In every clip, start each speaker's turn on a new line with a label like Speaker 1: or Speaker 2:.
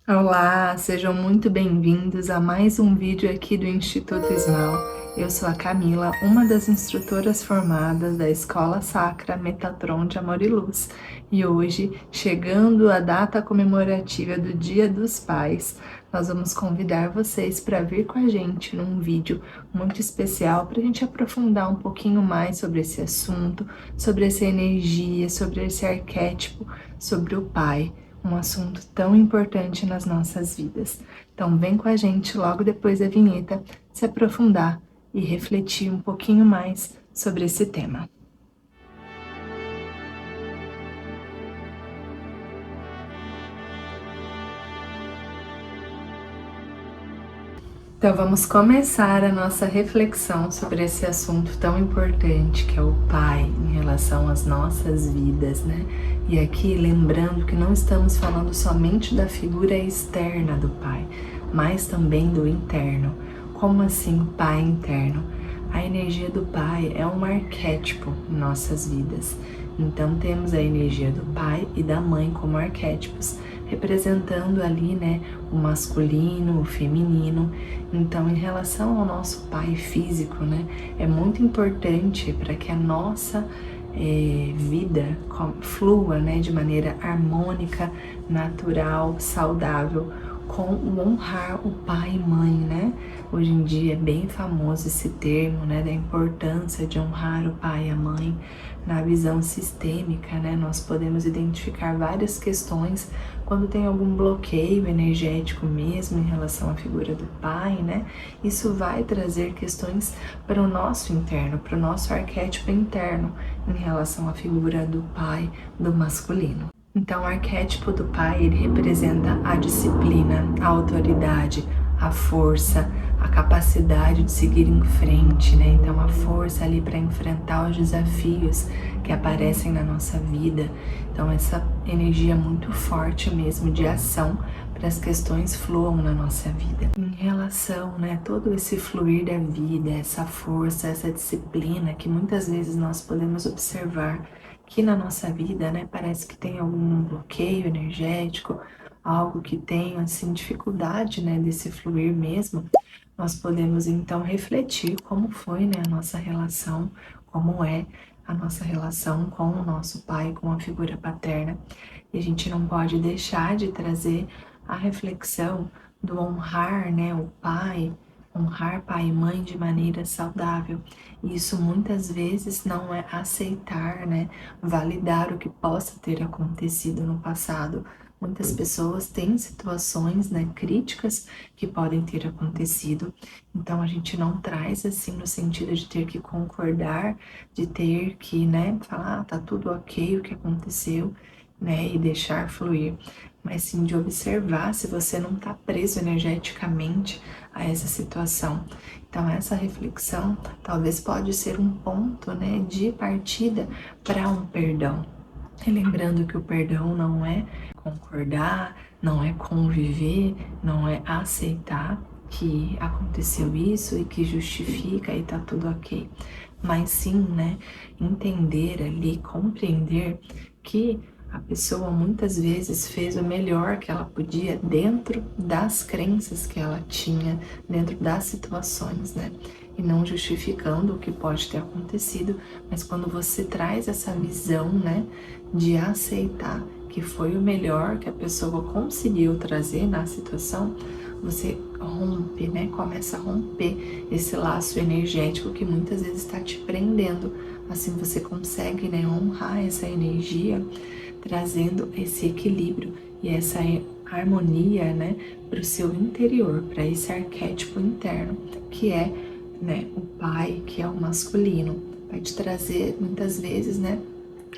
Speaker 1: Olá, sejam muito bem-vindos a mais um vídeo aqui do Instituto Small. Eu sou a Camila, uma das instrutoras formadas da Escola Sacra Metatron de Amor e Luz. E hoje, chegando a data comemorativa do Dia dos Pais, nós vamos convidar vocês para vir com a gente num vídeo muito especial para a gente aprofundar um pouquinho mais sobre esse assunto, sobre essa energia, sobre esse arquétipo, sobre o pai. Um assunto tão importante nas nossas vidas. Então, vem com a gente logo depois da vinheta se aprofundar e refletir um pouquinho mais sobre esse tema. Então, vamos começar a nossa reflexão sobre esse assunto tão importante que é o pai em relação às nossas vidas, né? E aqui lembrando que não estamos falando somente da figura externa do pai, mas também do interno. Como assim, pai interno? A energia do pai é um arquétipo em nossas vidas. Então, temos a energia do pai e da mãe como arquétipos, representando ali, né, o masculino, o feminino. Então, em relação ao nosso pai físico, né, é muito importante para que a nossa vida flua, né, de maneira harmônica, natural, saudável, com o honrar o pai e mãe, né? Hoje em dia é bem famoso esse termo, né, da importância de honrar o pai e a mãe. Na visão sistêmica, né, nós podemos identificar várias questões quando tem algum bloqueio energético mesmo em relação à figura do pai, né? Isso vai trazer questões para o nosso interno, para o nosso arquétipo interno em relação à figura do pai, do masculino. Então, o arquétipo do pai, ele representa a disciplina, a autoridade, a força, a capacidade de seguir em frente, né? Então, a força ali para enfrentar os desafios que aparecem na nossa vida. Então, essa energia muito forte mesmo de ação para as questões fluam na nossa vida. Em relação, né, todo esse fluir da vida, essa força, essa disciplina que muitas vezes nós podemos observar que na nossa vida, né, parece que tem algum bloqueio energético, algo que tem, assim, dificuldade, né, desse fluir mesmo, nós podemos, então, refletir como foi, né, a nossa relação, como é a nossa relação com o nosso pai, com a figura paterna. E a gente não pode deixar de trazer a reflexão do honrar, né, o pai, honrar pai e mãe de maneira saudável. Isso muitas vezes não é aceitar, né, validar o que possa ter acontecido no passado. Muitas pessoas têm situações, né, críticas que podem ter acontecido. Então a gente não traz assim no sentido de ter que concordar, de ter que, né, falar, tá tudo ok o que aconteceu, né, e deixar fluir, mas sim de observar se você não está preso energeticamente a essa situação. Então essa reflexão talvez pode ser um ponto, né, de partida para um perdão. E lembrando que o perdão não é concordar, não é conviver, não é aceitar que aconteceu isso e que justifica e tá tudo ok. Mas sim, né, entender ali, compreender que a pessoa muitas vezes fez o melhor que ela podia dentro das crenças que ela tinha, dentro das situações, né? E não justificando o que pode ter acontecido, mas quando você traz essa visão, né, de aceitar que foi o melhor que a pessoa conseguiu trazer na situação, você rompe, né? Começa a romper esse laço energético que muitas vezes está te prendendo. Assim você consegue, né, honrar essa energia, trazendo esse equilíbrio e essa harmonia, né, para o seu interior, para esse arquétipo interno, que é, né, o pai, que é o masculino. Vai te trazer muitas vezes, né,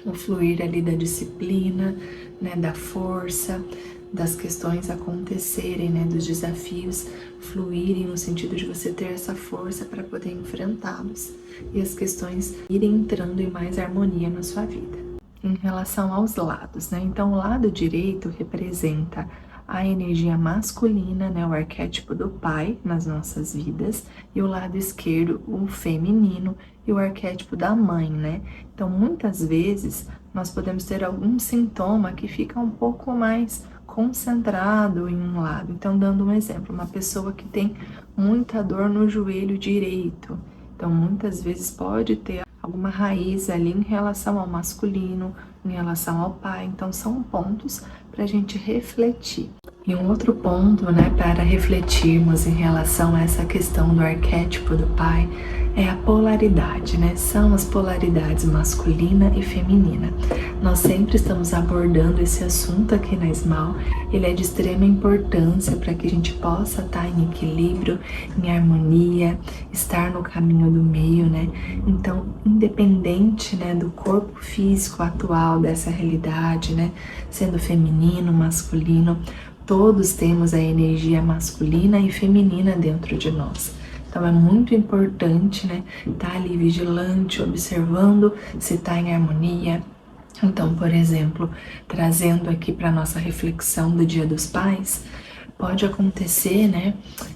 Speaker 1: o fluir ali da disciplina, né, da força, das questões acontecerem, né, dos desafios fluírem no sentido de você ter essa força para poder enfrentá-los e as questões irem entrando em mais harmonia na sua vida. Em relação aos lados, né? Então, o lado direito representa a energia masculina, né, o arquétipo do pai nas nossas vidas, e o lado esquerdo, o feminino e o arquétipo da mãe, né? Então, muitas vezes nós podemos ter algum sintoma que fica um pouco mais concentrado em um lado. Então, dando um exemplo, uma pessoa que tem muita dor no joelho direito, então muitas vezes pode ter alguma raiz ali em relação ao masculino, em relação ao pai. Então, são pontos para a gente refletir. E um outro ponto, né, para refletirmos em relação a essa questão do arquétipo do pai é a polaridade, né? São as polaridades masculina e feminina. Nós sempre estamos abordando esse assunto aqui na Esmal. Ele é de extrema importância para que a gente possa estar em equilíbrio, em harmonia, estar no caminho do meio, né? Então, independente, né, do corpo físico atual dessa realidade, né, sendo feminino, masculino, todos temos a energia masculina e feminina dentro de nós. Então é muito importante, né, estar ali vigilante, observando se está em harmonia. Então, por exemplo, trazendo aqui para nossa reflexão do Dia dos Pais, pode acontecer, né,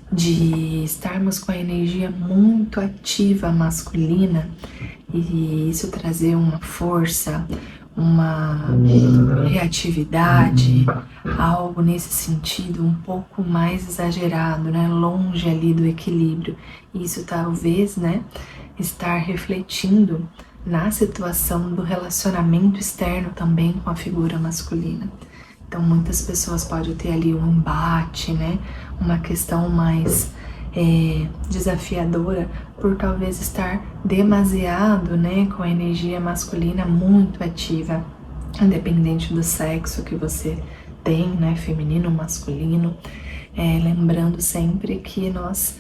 Speaker 1: de estarmos com a energia muito ativa masculina e isso trazer uma força, uma reatividade, algo nesse sentido um pouco mais exagerado, né? Longe ali do equilíbrio. Isso talvez, né, estar refletindo na situação do relacionamento externo também com a figura masculina. Então muitas pessoas podem ter ali um embate, né? Uma questão mais desafiadora por talvez estar demasiado, né, com a energia masculina muito ativa, independente do sexo que você tem, né, feminino, masculino, lembrando sempre que nós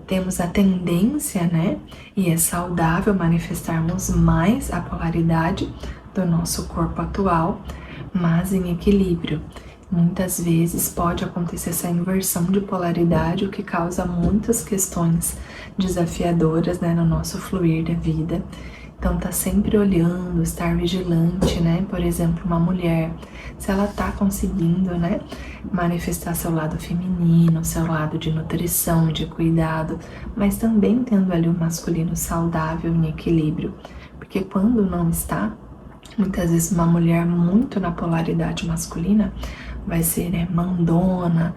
Speaker 1: temos a tendência, né, e é saudável manifestarmos mais a polaridade do nosso corpo atual, mas em equilíbrio. Muitas vezes pode acontecer essa inversão de polaridade, o que causa muitas questões desafiadoras, né, no nosso fluir da vida. Então, tá sempre olhando, estar vigilante, né? Por exemplo, uma mulher, se ela tá conseguindo, né, manifestar seu lado feminino, seu lado de nutrição, de cuidado, mas também tendo ali o masculino saudável em equilíbrio. Porque quando não está, muitas vezes uma mulher muito na polaridade masculina vai ser, né, mandona,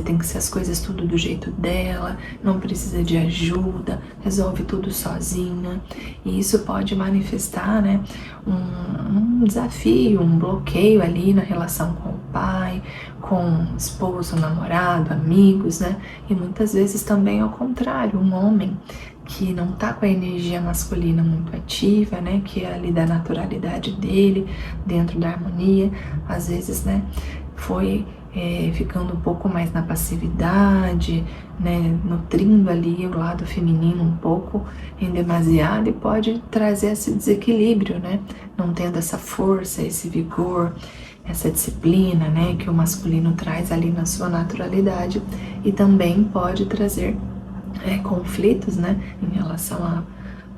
Speaker 1: tem que ser as coisas tudo do jeito dela, não precisa de ajuda, resolve tudo sozinha. E isso pode manifestar, né, um desafio, um bloqueio ali na relação com o pai, com o esposo, namorado, amigos, né? E muitas vezes também ao contrário, um homem que não tá com a energia masculina muito ativa, né, que é ali da naturalidade dele, dentro da harmonia, às vezes, né, foi ficando um pouco mais na passividade, né, nutrindo ali o lado feminino um pouco em demasiado e pode trazer esse desequilíbrio, né, não tendo essa força, esse vigor, essa disciplina, né, que o masculino traz ali na sua naturalidade e também pode trazer conflitos, né, em relação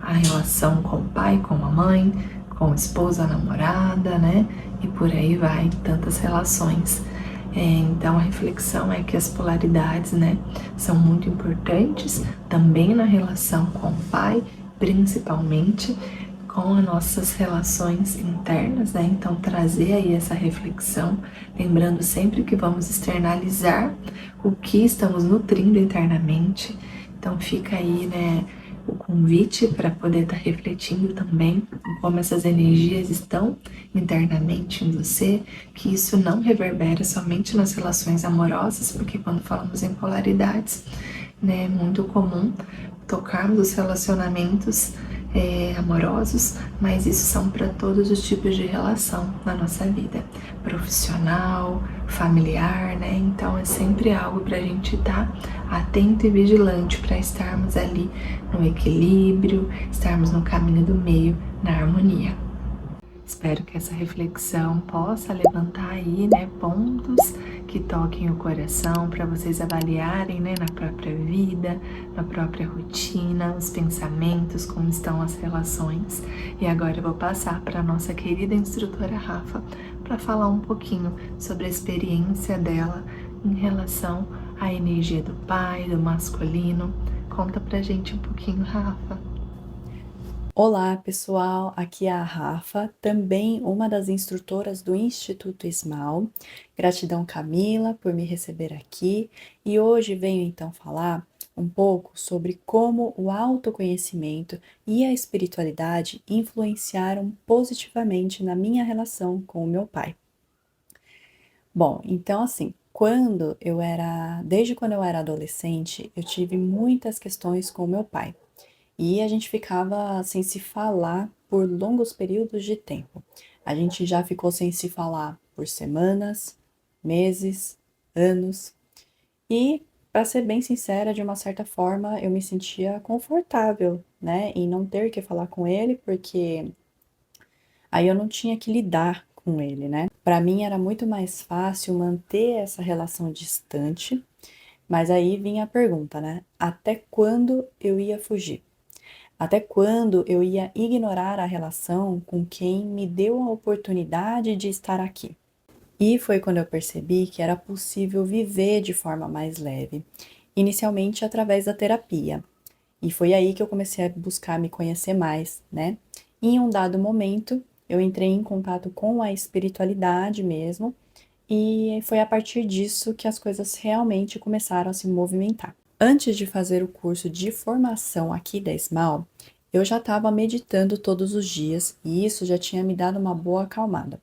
Speaker 1: à relação com o pai, com a mãe, com a esposa, a namorada, né, e por aí vai, tantas relações. Então a reflexão é que as polaridades, né, são muito importantes também na relação com o pai, principalmente com as nossas relações internas, né? Então trazer aí essa reflexão, lembrando sempre que vamos externalizar o que estamos nutrindo internamente. Então fica aí, né, o convite para poder estar refletindo também como essas energias estão internamente em você, que isso não reverbera somente nas relações amorosas, porque quando falamos em polaridades, né, é muito comum tocarmos os relacionamentos amorosos, mas isso são para todos os tipos de relação na nossa vida, profissional, familiar, né? Então é sempre algo para a gente estar atento e vigilante para estarmos ali no equilíbrio, estarmos no caminho do meio, na harmonia. Espero que essa reflexão possa levantar aí, né, pontos que toquem o coração para vocês avaliarem, né, na própria vida, na própria rotina, os pensamentos, como estão as relações. E agora eu vou passar para a nossa querida instrutora Rafa para falar um pouquinho sobre a experiência dela em relação à energia do pai, do masculino. Conta pra gente um pouquinho, Rafa.
Speaker 2: Olá, pessoal. Aqui é a Rafa, também uma das instrutoras do Instituto Small. Gratidão, Camila, por me receber aqui. E hoje venho então falar um pouco sobre como o autoconhecimento e a espiritualidade influenciaram positivamente na minha relação com o meu pai. Bom, então assim, desde quando eu era adolescente, eu tive muitas questões com o meu pai. E a gente ficava sem se falar por longos períodos de tempo. A gente já ficou sem se falar por semanas, meses, anos. E, para ser bem sincera, de uma certa forma, eu me sentia confortável, né, em não ter que falar com ele, porque aí eu não tinha que lidar com ele, né? Para mim era muito mais fácil manter essa relação distante, mas aí vinha a pergunta, né? Até quando eu ia fugir? Até quando eu ia ignorar a relação com quem me deu a oportunidade de estar aqui? E foi quando eu percebi que era possível viver de forma mais leve, inicialmente através da terapia. E foi aí que eu comecei a buscar me conhecer mais, né? E em um dado momento, eu entrei em contato com a espiritualidade mesmo, e foi a partir disso que as coisas realmente começaram a se movimentar. Antes de fazer o curso de formação aqui da Esmal, eu já estava meditando todos os dias e isso já tinha me dado uma boa acalmada.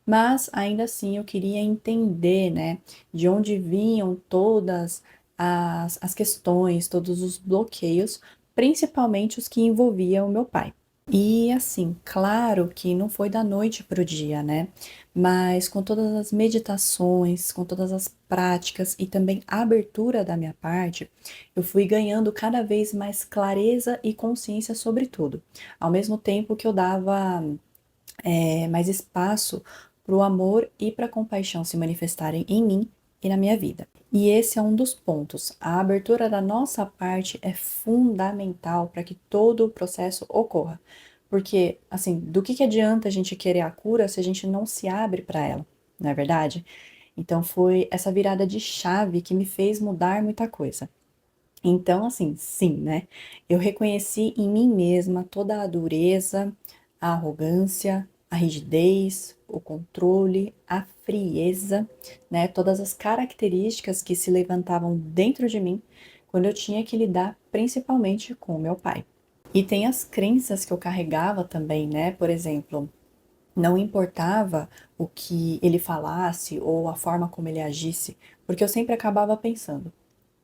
Speaker 2: Mas ainda assim eu queria entender, né, de onde vinham todas as questões, todos os bloqueios, principalmente os que envolviam o meu pai. E assim, claro que não foi da noite para o dia, né? Mas com todas as meditações, com todas as práticas e também a abertura da minha parte, eu fui ganhando cada vez mais clareza e consciência sobre tudo. Ao mesmo tempo que eu dava mais espaço para o amor e para a compaixão se manifestarem em mim e na minha vida. E esse é um dos pontos. A abertura da nossa parte é fundamental para que todo o processo ocorra. Porque, assim, do que adianta a gente querer a cura se a gente não se abre para ela, não é verdade? Então foi essa virada de chave que me fez mudar muita coisa. Então, assim, sim, né? Eu reconheci em mim mesma toda a dureza, a arrogância, a rigidez, o controle, a frieza, né? Todas as características que se levantavam dentro de mim quando eu tinha que lidar principalmente com o meu pai. E tem as crenças que eu carregava também, né? Por exemplo, não importava o que ele falasse ou a forma como ele agisse, porque eu sempre acabava pensando.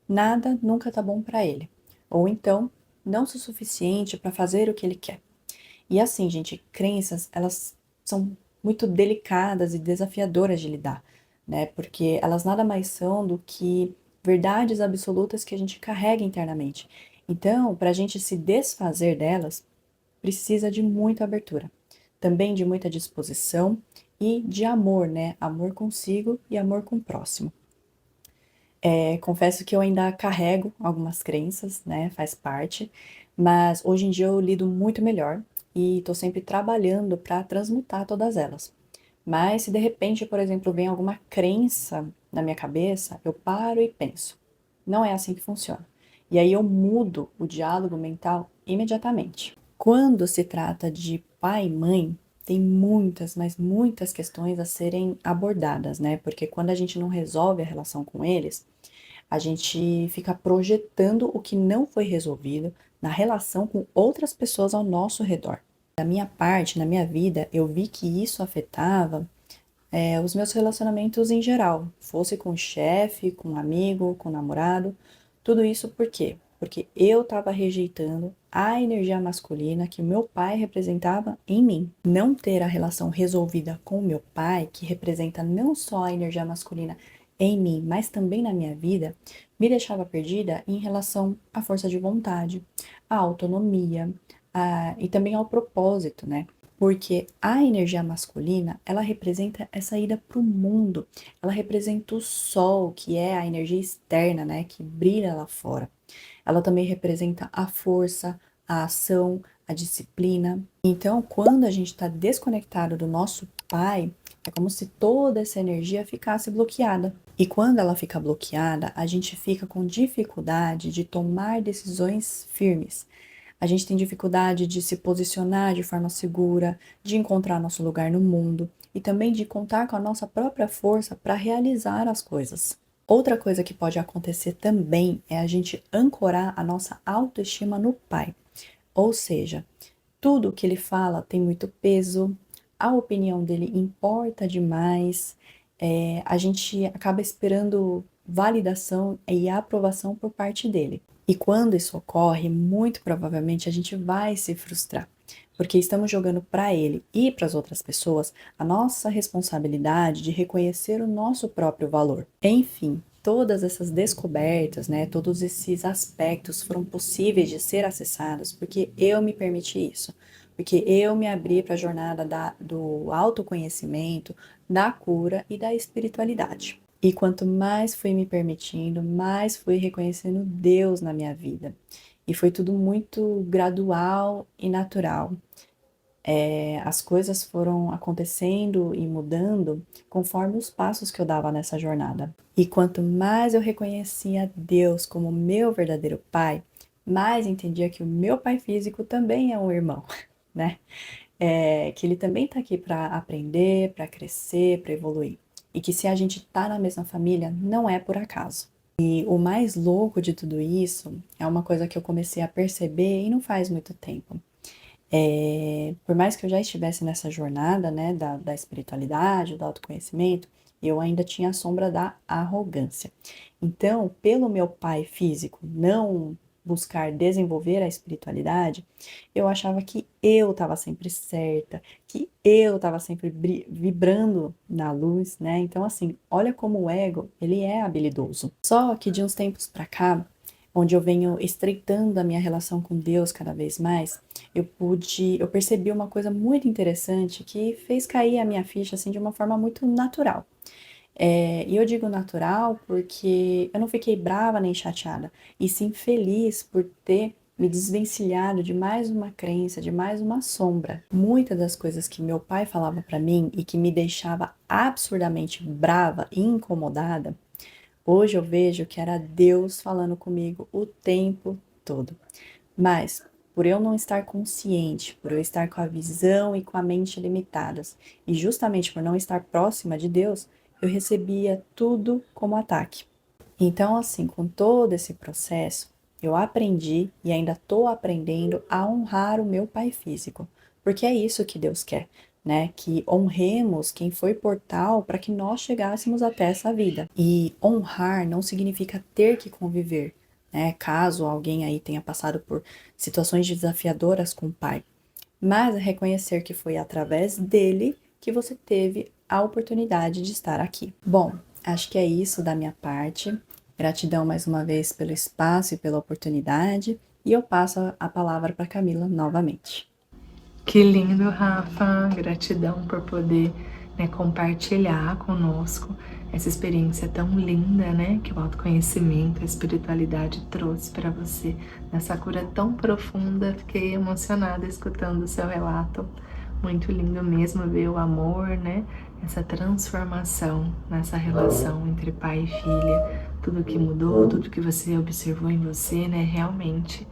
Speaker 2: Nada nunca tá bom para ele. Ou então, não sou suficiente para fazer o que ele quer. E assim, gente, crenças, elas são muito delicadas e desafiadoras de lidar, né? Porque elas nada mais são do que verdades absolutas que a gente carrega internamente. Então, para a gente se desfazer delas, precisa de muita abertura, também de muita disposição e de amor, né? Amor consigo e amor com o próximo. Confesso que eu ainda carrego algumas crenças, né, faz parte, mas hoje em dia eu lido muito melhor e estou sempre trabalhando para transmutar todas elas. Mas se de repente, por exemplo, vem alguma crença na minha cabeça, eu paro e penso. Não é assim que funciona. E aí eu mudo o diálogo mental imediatamente. Quando se trata de pai e mãe, tem muitas, mas muitas questões a serem abordadas, né? Porque quando a gente não resolve a relação com eles, a gente fica projetando o que não foi resolvido na relação com outras pessoas ao nosso redor. Da minha parte, na minha vida, eu vi que isso afetava os meus relacionamentos em geral, fosse com o chefe, com um amigo, com o namorado, tudo isso por quê? Porque eu estava rejeitando a energia masculina que o meu pai representava em mim. Não ter a relação resolvida com o meu pai, que representa não só a energia masculina em mim, mas também na minha vida, me deixava perdida em relação à força de vontade, à autonomia, e também ao propósito, né? Porque a energia masculina, ela representa essa ida para o mundo, ela representa o sol, que é a energia externa, né, que brilha lá fora. Ela também representa a força, a ação, a disciplina. Então, quando a gente está desconectado do nosso pai, é como se toda essa energia ficasse bloqueada. E quando ela fica bloqueada, a gente fica com dificuldade de tomar decisões firmes. A gente tem dificuldade de se posicionar de forma segura, de encontrar nosso lugar no mundo e também de contar com a nossa própria força para realizar as coisas. Outra coisa que pode acontecer também é a gente ancorar a nossa autoestima no pai. Ou seja, tudo que ele fala tem muito peso, a opinião dele importa demais, a gente acaba esperando validação e aprovação por parte dele. E quando isso ocorre, muito provavelmente a gente vai se frustrar, porque estamos jogando para ele e para as outras pessoas a nossa responsabilidade de reconhecer o nosso próprio valor. Enfim, todas essas descobertas, né, todos esses aspectos foram possíveis de ser acessados porque eu me permiti isso, porque eu me abri para a jornada do autoconhecimento, da cura e da espiritualidade. E quanto mais fui me permitindo, mais fui reconhecendo Deus na minha vida. E foi tudo muito gradual e natural. As coisas foram acontecendo e mudando conforme os passos que eu dava nessa jornada. E quanto mais eu reconhecia Deus como meu verdadeiro pai, mais entendia que o meu pai físico também é um irmão, né? Que ele também está aqui para aprender, para crescer, para evoluir. E que se a gente está na mesma família, não é por acaso. E o mais louco de tudo isso é uma coisa que eu comecei a perceber e não faz muito tempo. Por mais que eu já estivesse nessa jornada, né, da espiritualidade, do autoconhecimento, eu ainda tinha a sombra da arrogância. Então, pelo meu pai físico não buscar desenvolver a espiritualidade, eu achava que eu estava sempre certa, que eu estava sempre vibrando na luz, né? Então, assim, olha como o ego, ele é habilidoso. Só que de uns tempos para cá, onde eu venho estreitando a minha relação com Deus cada vez mais, eu percebi uma coisa muito interessante que fez cair a minha ficha assim de uma forma muito natural. E eu digo natural porque eu não fiquei brava nem chateada, e sim feliz por ter me desvencilhado de mais uma crença, de mais uma sombra. Muitas das coisas que meu pai falava para mim e que me deixava absurdamente brava e incomodada, hoje eu vejo que era Deus falando comigo o tempo todo. Mas, por eu não estar consciente, por eu estar com a visão e com a mente limitadas, e justamente por não estar próxima de Deus, eu recebia tudo como ataque. Então, assim, com todo esse processo, eu aprendi e ainda estou aprendendo a honrar o meu pai físico, porque é isso que Deus quer, né? Que honremos quem foi portal para que nós chegássemos até essa vida. E honrar não significa ter que conviver, né? Caso alguém aí tenha passado por situações desafiadoras com o pai, mas é reconhecer que foi através dele que você teve a oportunidade de estar aqui. Bom, acho que é isso da minha parte. Gratidão mais uma vez pelo espaço e pela oportunidade, e eu passo a palavra para Camila novamente.
Speaker 1: Que lindo, Rafa! Gratidão por poder, né, compartilhar conosco essa experiência tão linda, né, que o autoconhecimento, a espiritualidade trouxe para você, nessa cura tão profunda. Fiquei emocionada escutando o seu relato. Muito lindo mesmo ver o amor, né, essa transformação nessa relação entre pai e filha, tudo que mudou, tudo que você observou em você, né, realmente.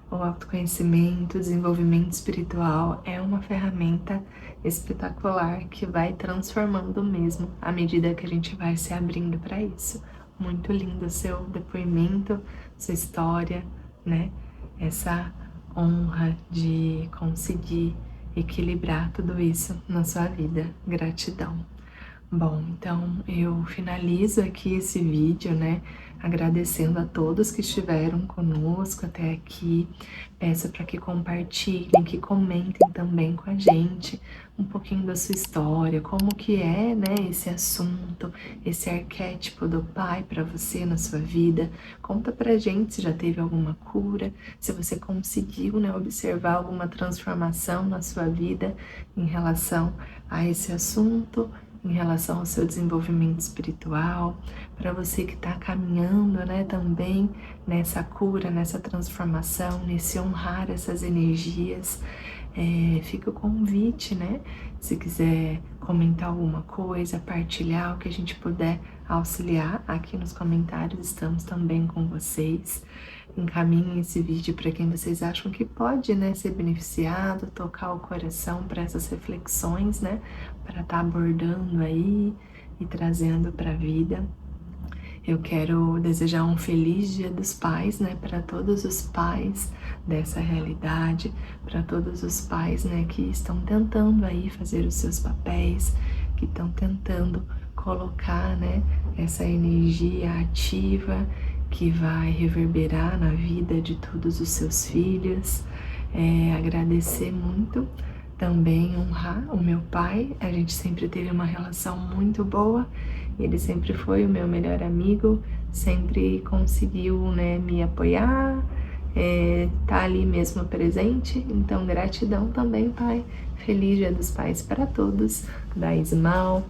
Speaker 1: O autoconhecimento, o desenvolvimento espiritual é uma ferramenta espetacular que vai transformando mesmo à medida que a gente vai se abrindo para isso. Muito lindo o seu depoimento, sua história, né? Essa honra de conseguir equilibrar tudo isso na sua vida. Gratidão. Bom, então eu finalizo aqui esse vídeo, né? Agradecendo a todos que estiveram conosco até aqui. Peço para que compartilhem, que comentem também com a gente um pouquinho da sua história, como que é, né, esse assunto, esse arquétipo do pai para você na sua vida. Conta pra gente se já teve alguma cura, se você conseguiu, né, observar alguma transformação na sua vida em relação a esse assunto, em relação ao seu desenvolvimento espiritual, para você que está caminhando, né, também nessa cura, nessa transformação, nesse honrar essas energias. Fica o convite, né? Se quiser comentar alguma coisa, partilhar o que a gente puder auxiliar aqui nos comentários, estamos também com vocês. encaminhem esse vídeo para quem vocês acham que pode, né, ser beneficiado, tocar o coração para essas reflexões, né, para estar abordando aí e trazendo para a vida. Eu quero desejar um feliz Dia dos Pais, né, para todos os pais dessa realidade, para todos os pais, né, que estão tentando aí fazer os seus papéis, que estão tentando colocar, né, essa energia ativa que vai reverberar na vida de todos os seus filhos. Agradecer muito, também honrar o meu pai. A gente sempre teve uma relação muito boa. Ele sempre foi o meu melhor amigo, sempre conseguiu, né, me apoiar, tá ali mesmo presente. Então, gratidão também, pai. Feliz Dia dos Pais para todos, da Ismal,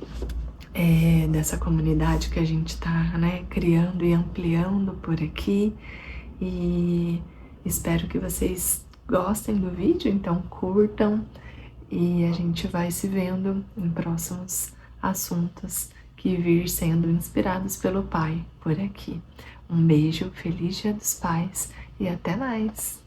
Speaker 1: dessa comunidade que a gente tá, né, criando e ampliando por aqui. E espero que vocês gostem do vídeo, então curtam. E a gente vai se vendo em próximos assuntos que vir sendo inspirados pelo Pai por aqui. Um beijo, feliz Dia dos Pais e até mais!